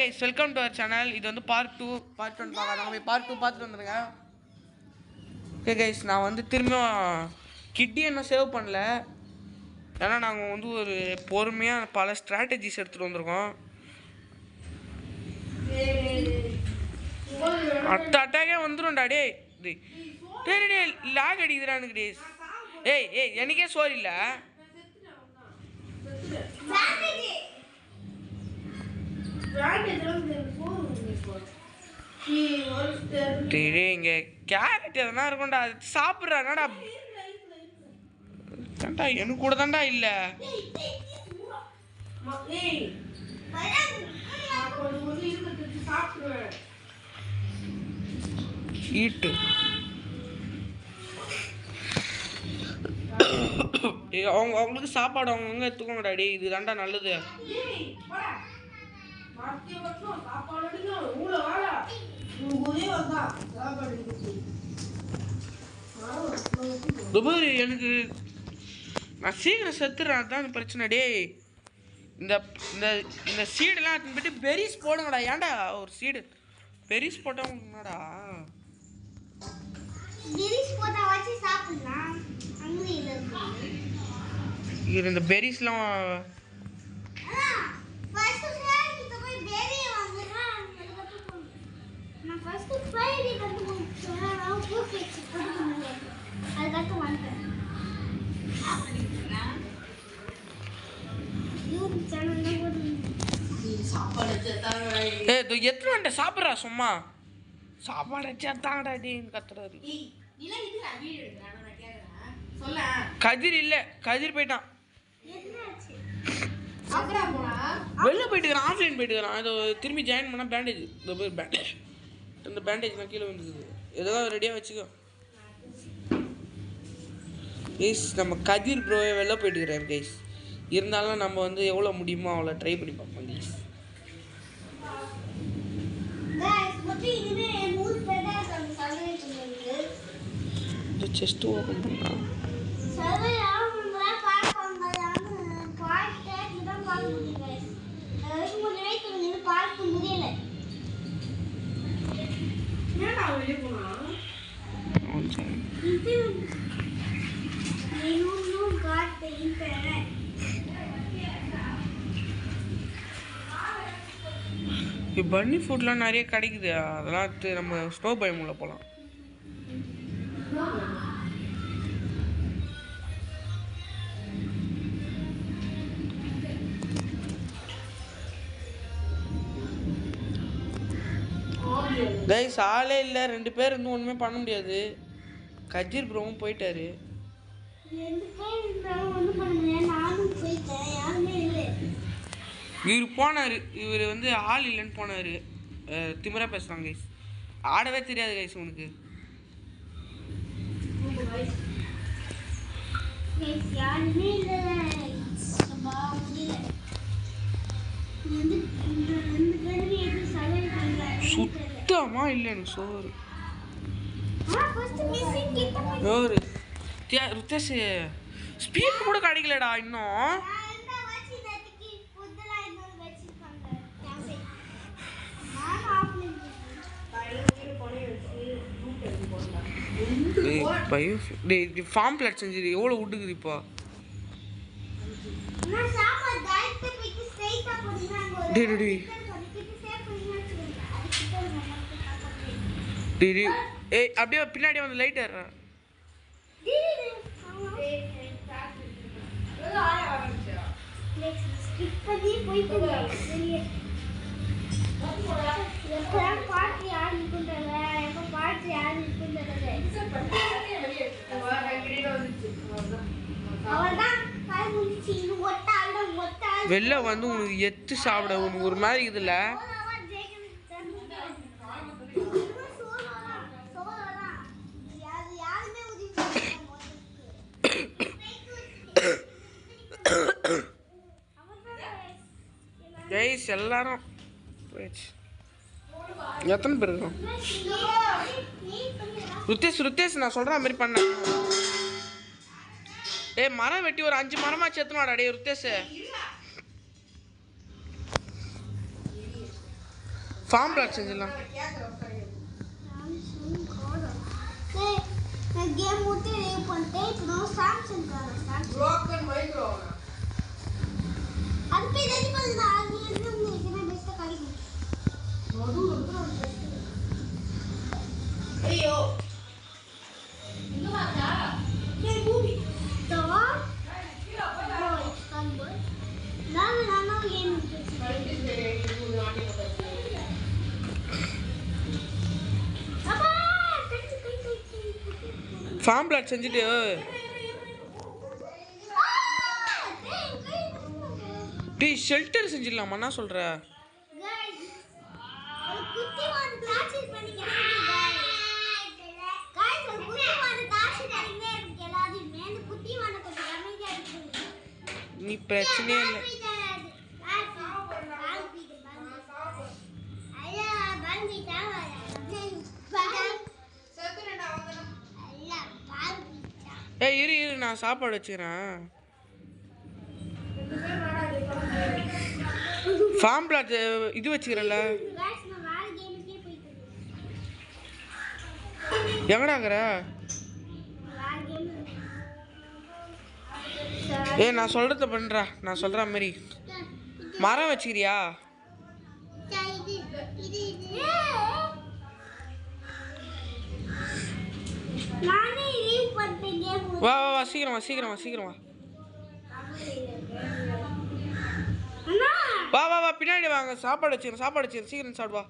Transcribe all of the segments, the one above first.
Guys welcome to our channel. இது வந்து part 2 பார்க்காதவங்க போய் பார்ட் 2 பார்த்துட்டு வந்துருங்க. ஓகே கைஸ், நான் வந்து திரும்பியும் கிட்டி என்ன சேவ் பண்ணல. ஏன்னா நாங்கள் வந்து ஒரு பொறுமையாக பல ஸ்ட்ராட்டஜிஸ் எடுத்துகிட்டு வந்திருக்கோம். அடுத்த அட்டாக்கே வந்துடும்டா. டே டே லாக் அடிக்குதுடா எனக்கு. டேஸ் ஏய் எனக்கே சோறு இல்லை. இங்க கேரட் எதனா இருக்கும்டா, சாப்பிட்றாடா. தாண்டா எனக்கு கூட தாண்டா இல்ல. ஈட்டு அவங்களுக்கு சாப்பாடு அவங்கவுங்க எடுத்துக்கோங்கடா. டே இது தாண்டா நல்லது. எனக்கு நான் சீக்கிரம் செத்துறேன், தான் பிரச்சனை. டே இந்த இந்த சீடெல்லாம் போயிட்டு பெரிஸ் போடுங்கடா. ஏன்டா ஒரு சீடு பெரிஸ் போட்டவங்கடா. இந்த பெரிஸ்லாம் எத்தனை சாப்பிட்றா சும்மா சாப்பாடு வச்சாத்தாங்கடா டேன்னு கத்துறாரு. கதிர் இல்ல, கதிர் போயிட்டான், வெளில போயிட்டுக்கிறான், ஆஃப்லைன் போயிட்டுக்கிறான். அதை திரும்பி ஜாயின் பண்ணால் பேண்டேஜ், இந்த போய் பேண்டேஜ், இந்த பேண்டேஜ்லாம் கீழே வந்துருக்குது. ஏதோ ரெடியாக வச்சுக்கோ கைஸ். நம்ம கதிர் ப்ரோவை வெளில போயிட்டுக்கிறேன் கைஸ். இருந்தாலும் நம்ம வந்து எவ்வளோ முடியுமோ அவ்வளோ ட்ரை பண்ணி பார்ப்போம் கைஸ். இந்த செஸ்ட் ஓப்பன் பண்ணலாம். பன்னி ஃபுட்லாம் நிறைய கிடைக்குது. அதெல்லாம் நம்ம ஸ்னோ பயமுள்ள போகலாம். கைஸ் ஆளே இல்லை, 2 பேர் இருந்து ஒன்றுமே பண்ண முடியாது. கஜீர் ப்ரோவும் போயிட்டாரு. இவர் போனார், இவர் வந்து ஆள் இல்லைன்னு போனார். திமிரா பேசுகிறாங்க கைஸ். ஆடவே தெரியாது கைஸ் உனக்கு. சுத்தமா இல்லை எனக்கு சோறு. ருத்தேஷ் ஸ்பீட் கூட கிடைக்கலடா இன்னும். ஃபார்ம் பிளாட் செஞ்சது எவ்வளோ விட்டுக்குது இப்போ. ஏய் அப்படியே பின்னாடி வந்து லைட் ஏறா. வெளில வந்து உனக்கு எத்து சாப்பிட உனக்கு ஒரு மாதிரி இதுல. கைஸ் எல்லாரும் போயிடுச்சு. எத்தனை பேர் இருக்கோம்? ருத்தேஷ் நான் சொல்ற மாதிரி பண்ண. டேய் மரம் வெட்டி ஒரு 5 மரமா செத்துனாடா. டேய் ருத்தேஷ் ஃபார்ம் பிளாட் செஞ்சிடலாம். கேம் ஊற்றி ரேவ் பண்ணிட்டேன். இப்போ சாம்சங் ப்ரோக்கன் மைக்ரோ அது போய் ரெடி பண்ணுங்க. அது என்ன பெஸ்ட்டாக கிடைக்கும். ஐயோ இன்னும் வாடா ஏ மூவி தவா நான் கேம் ஃபார்ம் பிளாட் செஞ்சுட்டு டீ ஷெல்டர் செஞ்சிடலாமா? என்ன சொல்ற? நீ பிரச்சனையே இல்லை. ஏய் இரு இரு, நான் சாப்பாடு வச்சுக்கிறேன். ஃபார்ம் பிளாட் இது வச்சுக்கிறேன்ல. எங்கடாங்கிற? ஏ நான் சொல்கிறத பண்ணுறா, நான் சொல்கிற மாதிரி மரம் வச்சுக்கிறியா? வா வா வா, சீக்கிரம் வா சீக்கிரம் வா சீக்கிரம் வா. வா வா வா, பின்னாடி வாங்க. சாப்பாடு வச்சுக்கிறேன், சாப்பாடு வச்சுக்கிறேன், சீக்கிரம் சாப்பிடுவா.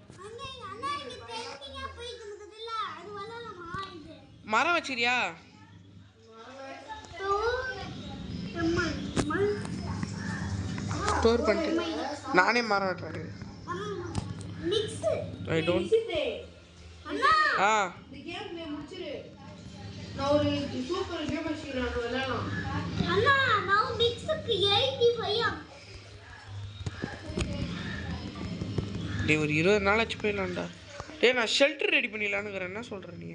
மரம் வச்சுக்கிறியா? ஸ்டோர் பண்ணிட்டு நானே மரம் வெட்டுறேன். ஐ டோன்ட் நான் ஒரு சூப்பர் கேம் வச்சிருக்கேன், விளையாடலாம். அண்ணா நான் மிக்ஸ்க்கு 85. டேய் ஒரு 20 நாள் ஆச்சு போயிடலாம்டா. டேய் நான் ஷெல்டர் ரெடி பண்ணிடலான்னு என்ன சொல்ற நீ?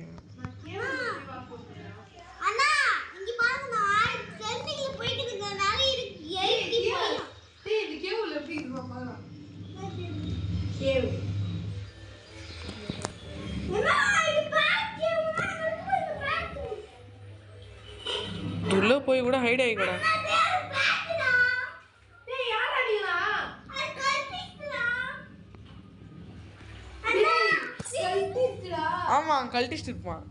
அண்ணா இங்க பாருங்க, நான் செல்ஃபில போயிட்டு இருக்கறனால இருக்கு 85. டேய் இந்த கேவ்ல எப்படி இருக்கு பாருங்க. கேவ் உள்ள போய் கூட ஹைட் ஆகிக்கடா. ஆமா கழட்டிட்டு இருப்பான்.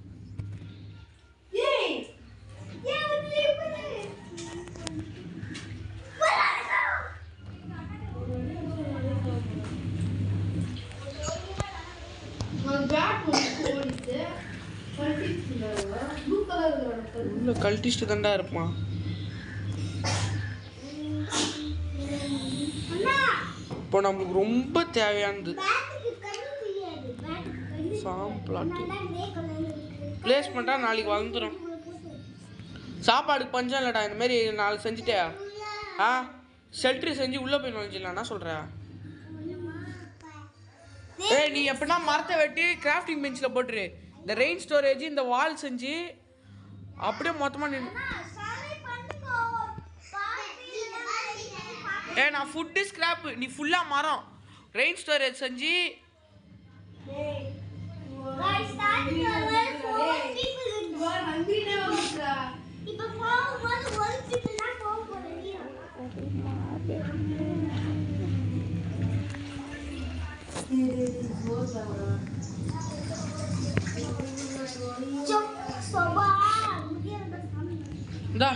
உள்ள கழட்டிட்டு தான்டா இருப்பான். இப்போ நம்மளுக்கு ரொம்ப தேவையானது ஃபார்ம் பிளாட் பிளேஸ் பண்ணிட்டா நாளைக்கு வளர்ந்துடும். சாப்பாடுக்கு பஞ்சம் இல்லைடா. இந்த மாதிரி 4 செஞ்சுட்டே ஷெல்ட்ரு செஞ்சு உள்ளே போய் நுழைஞ்சிடலாம். என்ன சொல்கிற? ஏய் நீ எப்படின்னா மரத்தை வெட்டி கிராஃப்டிங் பெஞ்சில் போட்டுரு. இந்த ரெயின் ஸ்டோரேஜ் இந்த வால் செஞ்சு அப்படியே மொத்தமாக நின்று. நான் ஃபுட்டு ஸ்கிராப்பு, நீ ஃபுல்லாக மரம் ரெயின் ஸ்டோரேஜ் செஞ்சு. இந்தா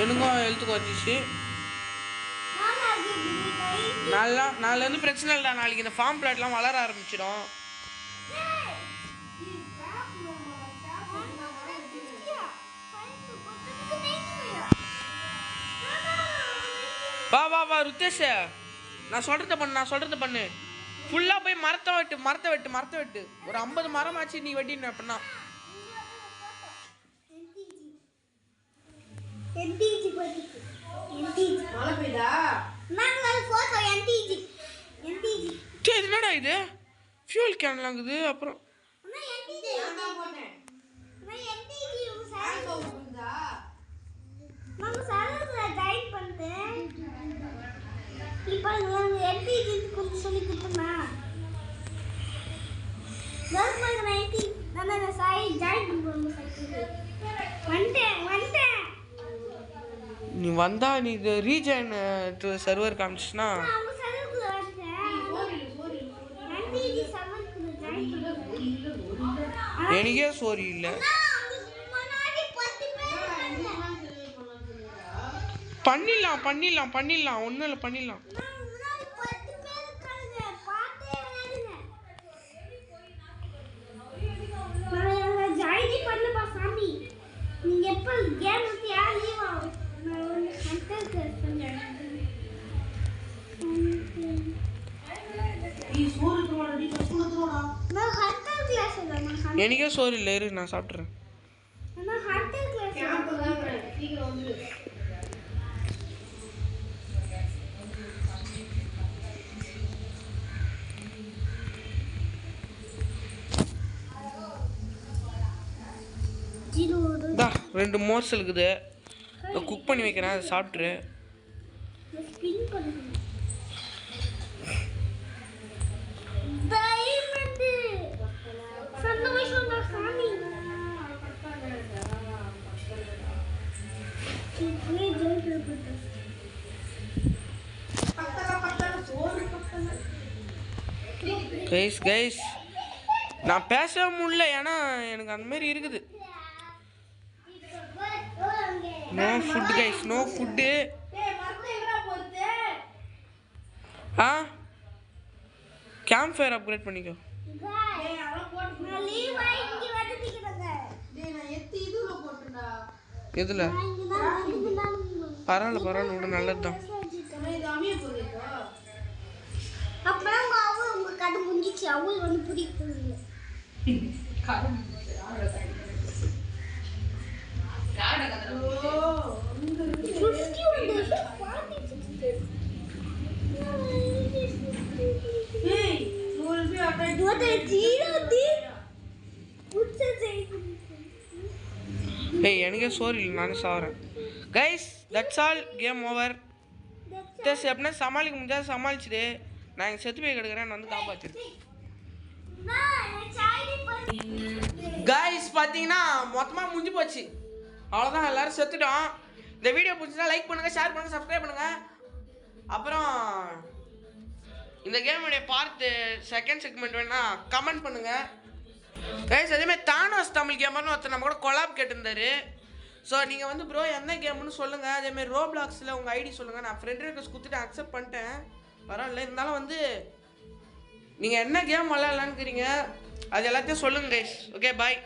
எனக்கும் ஹெல்த்து குறைஞ்சிச்சு. நாளிலேருந்து பிரச்சனை இல்லைடா. நாளைக்கு இந்த ஃபார்ம் பிளாட்லாம் வளர ஆரம்பிச்சிடும். வா வா வா ருத்தேஷ், நான் சொல்கிறத பண்ணு. ஃபுல்லாக போய் மரத்தை வெட்டு. ஒரு 50 மரம் ஆச்சு நீ வெட்டின அப்படின்னா. என்னடா இது ஃபியூல் கேன்லாங்குது. அப்புறம் குத்துமா கேர்ள்ஸ் பாய் 90 நான் சாய் ஜாயின் பண்ணு வந்துட்டேன் நீ வந்தா நீ இது ரீஜாயின் சர்வர் காமிச்சுனா அவங்க சர்வர்க்குள்ள வந்துட்டேன் நந்திஜி சர்வர்க்குள்ள ஜாயின் பண்ணு எனக்கே சோரி இல்லை முன்னாடி 10 பேர் பண்ணிடலாம் ஒன்றும் இல்லை பண்ணிடலாம். முன்னாடி 10 பேர் இருக்காங்க பாத்தே விளையாடுங்க நான் ஜாயின் பண்ணப்பா சாமி நீங்க எப்ப கேம் வந்து யார் லீவ் ஆகும் நான் வந்து ஹண்டர் கிளாஸ் பண்ணேன் நான் ஹண்டர் கிளாஸ் நான் எனக்கே சோறு இல்லை இரு நான் சாப்பிட்றேன். ஹண்டர் கிளாஸ் சீக்கிரம் வந்து தா 2 மோர்ஸ் இருக்குது குக் பண்ணி வைக்கிறேன் அதை சாப்பிட்ரு. ஸ்பின் பண்ணுங்க டைமண்ட் சந்தோஷமா சாமி கைஸ் நான் பேசவே முடியல ஏன்னா எனக்கு அந்த மாதிரி இருக்குது. No food guys no food. ஆ கேம்ப் ஃபயர் அப்கிரேட் பண்ணிக்கோ. எதுல பரவாயில்ல விட நல்லது தான். அப்புறம் உங்க கதை முடிஞ்சிச்சு அவள் வந்து பிடிக்கல ஏய் எனக்கே சோறு இல்லை நானே சாப்பிட்றேன். Guys that's all came over. எப்படின்னா சமாளிக்க முடியாது சமாளிச்சுடு. நான் எங்கள் செத்து போய் கிடக்குறேன் வந்து காப்பாற்றிடு. கைஸ் பார்த்தீங்கன்னா மொத்தமாக முடிஞ்சு போச்சு. அவ்வளோதான் எல்லோரும் செத்துட்டோம். இந்த வீடியோ பிடிச்சா லைக் பண்ணுங்கள், ஷேர் பண்ணுங்கள், சப்ஸ்கிரைப் பண்ணுங்கள். அப்புறம் இந்த கேமுடைய பார்த்து செகண்ட் செக்மெண்ட் வேணா கமெண்ட் பண்ணுங்கள். கைஸ் அதேமாதிரி தானோஸ் தமிழ் கேமர்னு ஒருத்தர் நம்ம கூட கொலாப் கேட்டிருந்தாரு. ஸோ நீங்கள் வந்து ப்ரோ என்ன கேம்னு சொல்லுங்கள். அதேமாதிரி ரோப்ளாக்ஸில் உங்கள் ஐடி சொல்லுங்கள். நான் ஃப்ரெண்ட் ரிக்வெஸ்ட் கொடுத்துட்டு அக்செப்ட் பண்ணிட்டேன். பரவாயில்ல இருந்தாலும் வந்து நீங்கள் என்ன கேம் விளாட்லான்னுக்கிறீங்க அது எல்லாத்தையும் சொல்லுங்கள் கைஸ். Okay bye.